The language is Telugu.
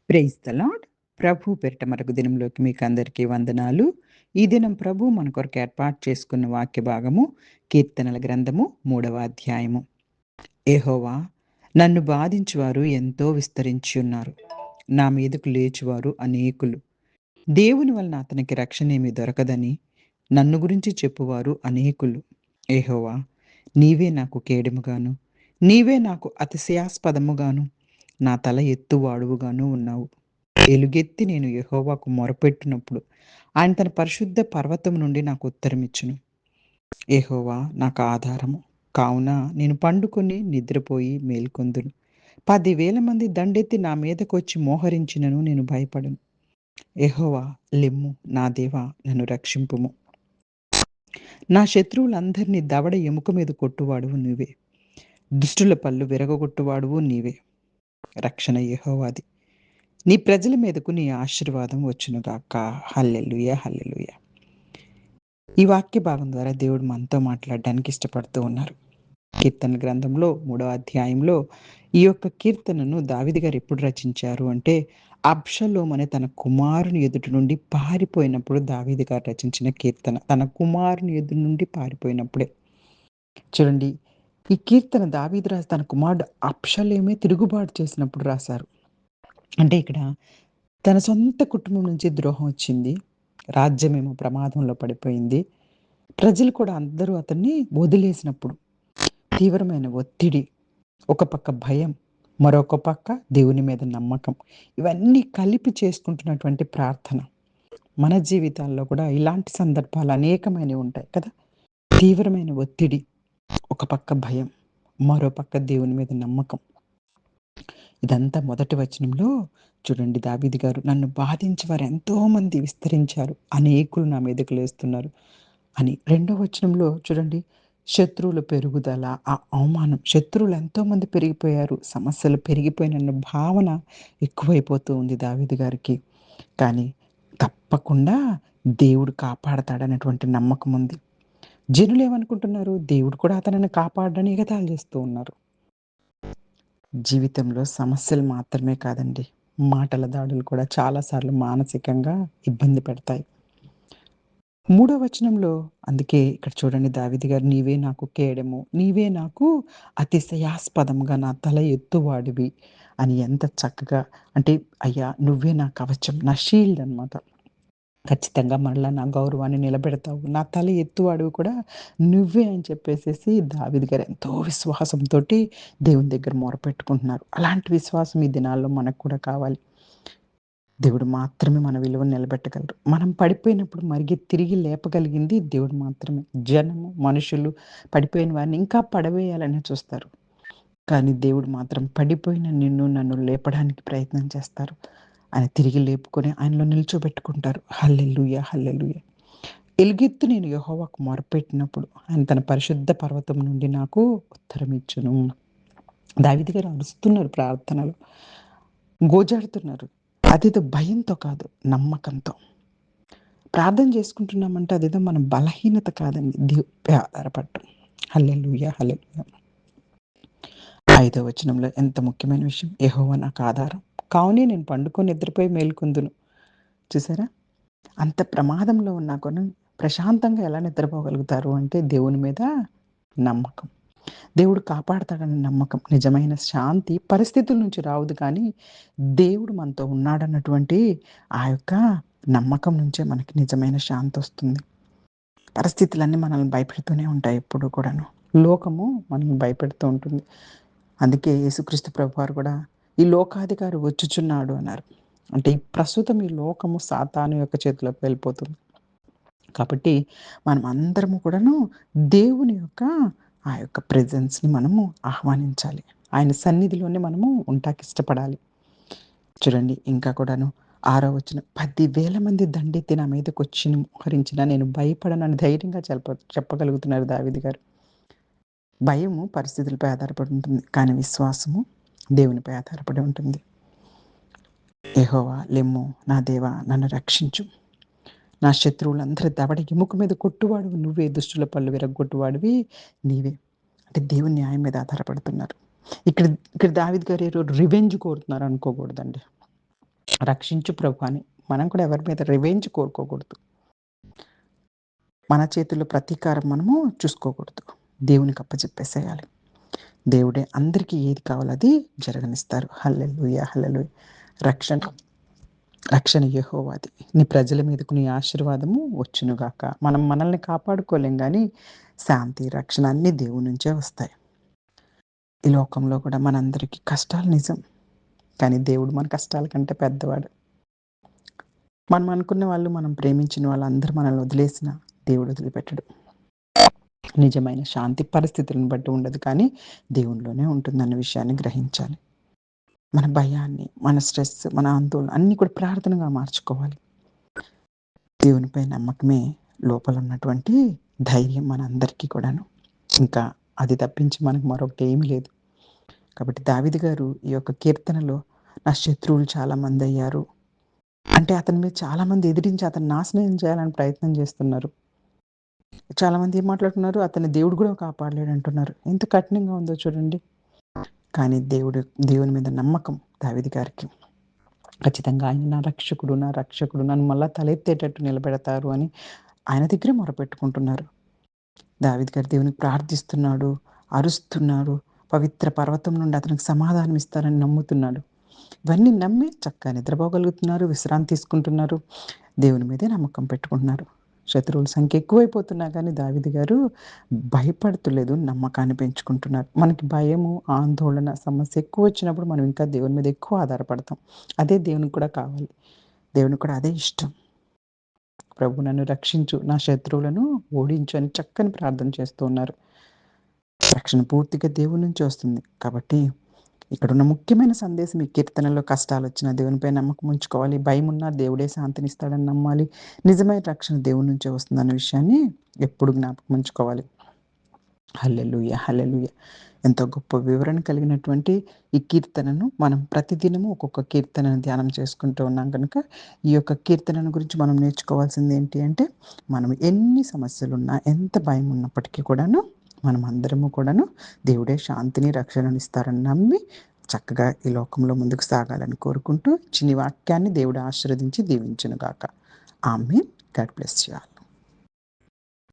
Praise the lord. ప్రభు పేరిట మరొక దినంలోకి మీకందరికీ వందనాలు. ఈ దినం ప్రభు మన కొరకు ఏర్పాటు చేసుకున్న వాక్య భాగము కీర్తనల గ్రంథము 3వ అధ్యాయము. యెహోవా, నన్ను బాధించువారు ఎంతో విస్తరించి ఉన్నారు. నా మీదకు లేచువారు అనేకులు. దేవుని వలన అతనికి రక్షణేమి దొరకదని నన్ను గురించి చెప్పువారు అనేకులు. యెహోవా, నీవే నాకు కేడెముగాను, నీవే నాకు అతిశయాస్పదముగాను, నా తల ఎత్తువాడువుగాను ఉన్నావు. ఎలుగెత్తి నేను యెహోవాకు మొరపెట్టినప్పుడు ఆయన తన పరిశుద్ధ పర్వతం నుండి నాకు ఉత్తరమిచ్చును. యెహోవా నాకు ఆధారము కావున నేను పండుకొని నిద్రపోయి మేల్కొందును. 10,000 మంది దండెత్తి నా మీదకొచ్చి మోహరించినను నేను భయపడను. యెహోవా, లెమ్ము, నా దేవా, నన్ను రక్షింపుము. నా శత్రువులందరినీ దవడ ఎముక మీద కొట్టువాడువు నీవే. దుష్టుల పళ్ళు విరగగొట్టువాడువు నీవే. రక్షణ యెహోవాది. నీ ప్రజల మీదకు నీ ఆశీర్వాదం వచ్చునుగాక. హల్లెలూయా, హల్లెలూయా. ఈ వాక్య భాగం ద్వారా దేవుడు మనతో మాట్లాడడానికి ఇష్టపడుతూ ఉన్నారు. కీర్తన గ్రంథంలో 3వ అధ్యాయంలో ఈ యొక్క కీర్తనను దావీదు గారు ఎప్పుడు రచించారు అంటే, అబ్షలోము అనే తన కుమారుని ఎదుట నుండి పారిపోయినప్పుడు దావీదు గారు రచించిన కీర్తన. తన కుమారుని ఎదురు నుండి పారిపోయినప్పుడే. చూడండి, ఈ కీర్తన దావీదు రాజు తన కుమారుడు అబ్షలోమే తిరుగుబాటు చేసినప్పుడు రాశారు. అంటే ఇక్కడ తన సొంత కుటుంబం నుంచి ద్రోహం వచ్చింది. రాజ్యమేమో ప్రమాదంలో పడిపోయింది. ప్రజలు కూడా అందరూ అతన్ని వదిలేసినప్పుడు తీవ్రమైన ఒత్తిడి, ఒక పక్క భయం, మరొక పక్క దేవుని మీద నమ్మకం. ఇవన్నీ కలిపి చేసుకుంటున్నటువంటి ప్రార్థన. మన జీవితాల్లో కూడా ఇలాంటి సందర్భాలు అనేకమైనవి ఉంటాయి కదా! తీవ్రమైన ఒత్తిడి, ఒక పక్క భయం, మరో పక్క దేవుని మీద నమ్మకం. ఇదంతా మొదటి వచనంలో చూడండి, దావీదు గారు, నన్ను బాధించేవారు ఎంతోమంది విస్తరించారు, అనేకులు నా మీదకు లేస్తున్నారు అని. రెండో వచనంలో చూడండి, శత్రువుల పెరుగుదల, ఆ అవమానం, శత్రువులు ఎంతోమంది పెరిగిపోయారు, సమస్యలు పెరిగిపోయినన్న భావన ఎక్కువైపోతూ ఉంది దావీదు గారికి. కానీ తప్పకుండా దేవుడు కాపాడతాడనేటువంటి నమ్మకం ఉంది. జనులు ఏమనుకుంటున్నారు? దేవుడు కూడా అతనిని కాపాడని ఎగతాళి చేస్తూ ఉన్నారు. జీవితంలో సమస్యలు మాత్రమే కాదండి, మాటల దాడులు కూడా చాలా సార్లు మానసికంగా ఇబ్బంది పెడతాయి. మూడో వచనంలో అందుకే ఇక్కడ చూడండి, దావీదు గారు, నీవే నాకు కేడెము, నీవే నాకు అతిశయాస్పదముగా నా తల ఎత్తువాడివి అని ఎంత చక్కగా, అంటే అయ్యా నువ్వే నా కవచం, నా షీల్డ్ అనమాట. ఖచ్చితంగా మరలా నా గౌరవాన్ని నిలబెడతావు, నా తల ఎత్తువాడివి కూడా నువ్వే అని చెప్పేసేసి దావీదు గారు ఎంతో విశ్వాసంతోటి దేవుని దగ్గర మొరపెట్టుకుంటున్నారు. అలాంటి విశ్వాసం ఈ దినాల్లో మనకు కూడా కావాలి. దేవుడు మాత్రమే మన విలువను నిలబెట్టగలరు. మనం పడిపోయినప్పుడు తిరిగి లేపగలిగింది దేవుడు మాత్రమే. జనము, మనుషులు పడిపోయిన వారిని ఇంకా పడవేయాలనే చూస్తారు. కానీ దేవుడు మాత్రం పడిపోయిన నిన్ను, నన్ను లేపడానికి ప్రయత్నం చేస్తారు. ఆయన తిరిగి లేపుకొని ఆయనలో నిల్చోబెట్టుకుంటారు. హల్లెలూయా, హల్లెలూయా. ఎలుగెత్తు నేను యెహోవాకు మొరపెట్టినప్పుడు ఆయన తన పరిశుద్ధ పర్వతం నుండి నాకు ఉత్తరమిచ్చును. దావీదు గారు అరుస్తున్నారు ప్రార్థనలో, గోజాడుతున్నారు. అదేదో భయంతో కాదు, నమ్మకంతో. ప్రార్థన చేసుకుంటున్నామంటే అదేదో మన బలహీనత కాదండి, దేవుడిపై ఆధారపడటం. హల్లెలూయా, హల్లెలూయా. 5వ వచనంలో ఎంత ముఖ్యమైన విషయం, యెహోవా నాకు ఆధారం కావునే నేను పండుకొని నిద్రపోయి మేల్కొందును. చూసారా? అంత ప్రమాదంలో ఉన్నా కూడా ప్రశాంతంగా ఎలా నిద్రపోగలుగుతారు అంటే దేవుని మీద నమ్మకం. దేవుడు కాపాడతాడని నమ్మకం. నిజమైన శాంతి పరిస్థితుల నుంచి రావదు కానీ, దేవుడు మనతో ఉన్నాడన్నటువంటి ఆ యొక్క నమ్మకం నుంచే మనకి నిజమైన శాంతొస్తుంది. పరిస్థితులన్నీ మనల్ని భయపెడుతూనే ఉంటాయి ఎప్పుడూ కూడాను. లోకము మనల్ని భయపెడుతూ ఉంటుంది. అందుకే యేసుక్రీస్తు ప్రభువారు కూడా ఈ లోకాధికారి వచ్చుచున్నాడు అన్నారు. అంటే ఈ ప్రస్తుతం ఈ లోకము సాతాను యొక్క చేతిలోకి వెళ్ళిపోతుంది. కాబట్టి మనం అందరము కూడాను దేవుని యొక్క ఆ యొక్క ప్రెజెన్స్‌ని మనము ఆహ్వానించాలి. ఆయన సన్నిధిలోనే మనము ఉంటాకిష్టపడాలి. చూడండి ఇంకా కూడాను 6వ వచనం, 10,000 మంది దండెత్తి నా మీదకొచ్చి మోహరించినా నేను భయపడనని ధైర్యంగా చెప్పగలుగుతున్నారు దావీదు గారు. భయము పరిస్థితులపై ఆధారపడి ఉంటుంది. కానీ విశ్వాసము దేవునిపై ఆధారపడి ఉంటుంది. యెహోవా, లెమ్ము, నా దేవా, నన్ను రక్షించు. నా శత్రువులందరి దవడ ఎముక మీద కొట్టువాడివి నువ్వే, దుష్టుల పళ్ళు విరగ్గొట్టువాడివి నీవే. అంటే దేవుని న్యాయం మీద ఆధారపడుతున్నారు. ఇక్కడ ఇక్కడ దావీదు గారు ఏదో రివెంజ్ కోరుతున్నారు అనుకోకూడదండి. రక్షించు ప్రభు అని. మనం కూడా ఎవరి మీద రివెంజ్ కోరుకోకూడదు. మన చేతుల్లో ప్రతీకారం మనము చూసుకోకూడదు. దేవునికి అప్పచెప్పేసేయాలి. దేవుడే అందరికీ ఏది కావాలో అది జరగనిస్తారు. హల్లెలూయా! హల్లెలూయా! రక్షణ రక్షణ యెహోవాది. నీ ప్రజల మీదకు నీ ఆశీర్వాదము వచ్చునుగాక. మనం మనల్ని కాపాడుకోలేం గానీ, శాంతి, రక్షణ అన్నీ దేవుని నుంచే వస్తాయి. ఈ లోకంలో కూడా మనందరికీ కష్టాలు నిజం. కానీ దేవుడు మన కష్టాల కంటే పెద్దవాడు. మనం అనుకున్న వాళ్ళు, మనం ప్రేమించిన వాళ్ళందరూ మనల్ని వదిలేసినా దేవుడు వదిలిపెట్టడు. నిజమైన శాంతి పరిస్థితులను బట్టి ఉండదు కానీ, దేవునిలోనే ఉంటుందన్న విషయాన్ని గ్రహించాలి. మన భయాన్ని, మన స్ట్రెస్, మన ఆందోళన అన్నీ కూడా ప్రార్థనగా మార్చుకోవాలి. దేవునిపై నమ్మకమే లోపల ఉన్నటువంటి ధైర్యం మనందరికీ కూడాను. ఇంకా అది తప్పించి మనకు మరొకటి ఏమీ లేదు. కాబట్టి దావీదు గారు ఈ యొక్క కీర్తనలో నా శత్రువులు చాలామందయ్యారు. అంటే అతని మీద చాలామంది ఎదిరించి అతన్ని నాశనం చేయాలని ప్రయత్నం చేస్తున్నారు. చాలామంది ఏం మాట్లాడుతున్నారు? అతన్ని దేవుడు గూడా కాపాడలేడంటున్నారు. ఎంత కఠినంగా ఉందో చూడండి. కానీ దేవుని మీద నమ్మకం దావీదు గారికి. ఖచ్చితంగా ఆయన నా రక్షకుడు, నా రక్షకుడు నన్ను మళ్ళా తలెత్తేటట్టు నిలబెడతారు అని ఆయన దగ్గరే మొరపెట్టుకుంటున్నారు. దావీదు గారు దేవునికి ప్రార్థిస్తున్నాడు, అరుస్తున్నాడు. పవిత్ర పర్వతం నుండి అతనికి సమాధానం ఇస్తారని నమ్ముతున్నాడు. ఇవన్నీ నమ్మి చక్కగా నిద్రపోగలుగుతున్నారు, విశ్రాంతి తీసుకుంటున్నారు. దేవుని మీదే నమ్మకం పెట్టుకుంటున్నారు. శత్రువుల సంఖ్య ఎక్కువైపోతున్నా కానీ దావీదు గారు భయపడతలేదు, నమ్మకాన్ని పెంచుకుంటున్నారు. మనకి భయము, ఆందోళన, సమస్య ఎక్కువొచ్చినప్పుడు మనం ఇంకా దేవుని మీద ఎక్కువ ఆధారపడతాం. అదే దేవునికి కూడా కావాలి. దేవునికి కూడా అదే ఇష్టం. ప్రభు నన్ను రక్షించు, నా శత్రువులను ఓడించు అని చక్కని ప్రార్థన చేస్తూ ఉన్నారు. రక్షణ పూర్తిగా దేవుని నుంచి వస్తుంది. కాబట్టి ఇక్కడున్న ముఖ్యమైన సందేశం ఈ కీర్తనలో కష్టాలొచ్చినా దేవునిపై నమ్మకం ఉంచుకోవాలి. భయమున్నా దేవుడే శాంతినిస్తాడని నమ్మాలి. నిజమైన రక్షణ దేవుని నుంచే వస్తుందన్న విషయాన్ని ఎప్పుడు జ్ఞాపకం ఉంచుకోవాలి. హల్లెలూయా! హల్లెలూయా! ఎంతో గొప్ప వివరణ కలిగినటువంటి ఈ కీర్తనను మనం ప్రతిదినము ఒక్కొక్క కీర్తనను ధ్యానం చేసుకుంటూ ఉన్నాం గనుక, ఈ యొక్క కీర్తనను గురించి మనం నేర్చుకోవాల్సింది ఏంటి అంటే, మనం ఎన్ని సమస్యలున్నా, ఎంత భయమున్నప్పటికీ కూడాను, మనమందరము కూడాను దేవుడే శాంతిని, రక్షణనిస్తారని నమ్మి, చక్కగా ఈ లోకంలో ముందుకు సాగాలని కోరుకుంటూ, చిన్ని వాక్యాన్ని దేవుడు ఆశీర్వదించి దీవించునుగాక. Amen. God bless you all.